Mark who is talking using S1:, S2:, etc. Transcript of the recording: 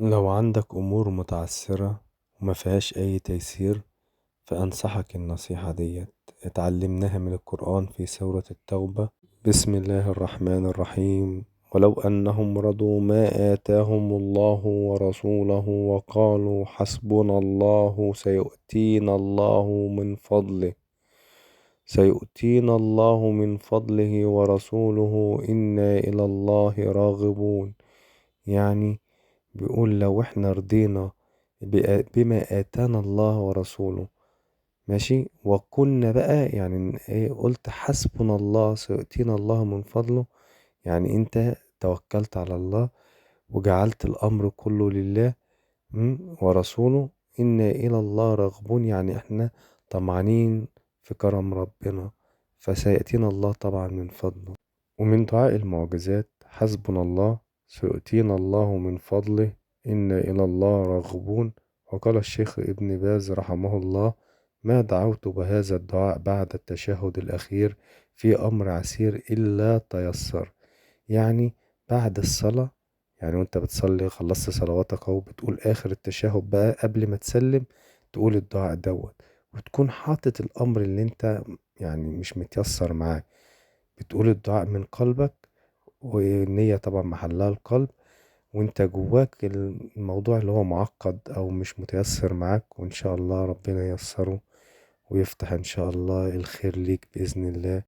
S1: لو عندك أمور متعثرة ومفيهاش أي تيسير، فأنصحك النصيحة ديت. اتعلمناها من القرآن في سورة التوبة. بسم الله الرحمن الرحيم: ولو أنهم رضوا ما آتاهم الله ورسوله وقالوا حسبنا الله سيؤتينا الله من فضله ورسوله إنا إلى الله راغبون. يعني بيقول لو احنا رضينا بما آتانا الله ورسوله، ماشي، وكنا بقى يعني ايه، قلت حسبنا الله سيؤتينا الله من فضله، يعني انت توكلت على الله وجعلت الأمر كله لله ورسوله. إنا إلى الله راغبون، يعني احنا طمعانين في كرم ربنا، فسيأتينا الله طبعا من فضله. ومن دعاء المعجزات حسبنا الله سيؤتينا الله من فضله إنا إلى الله راغبون. وقال الشيخ ابن باز رحمه الله: ما دعوت بهذا الدعاء بعد التشهد الأخير في أمر عسير إلا تيسر. يعني بعد الصلاة، يعني وانت بتصلي خلصت صلواتك اهو، بتقول آخر التشهد بقى قبل ما تسلم تقول الدعاء دوت، وتكون حاطط الأمر اللي انت يعني مش متيسر معاه، بتقول الدعاء من قلبك، والنية طبعا محلها القلب، وانت جواك الموضوع اللي هو معقد او مش متيسر معاك، وان شاء الله ربنا ييسره ويفتح ان شاء الله الخير ليك بإذن الله.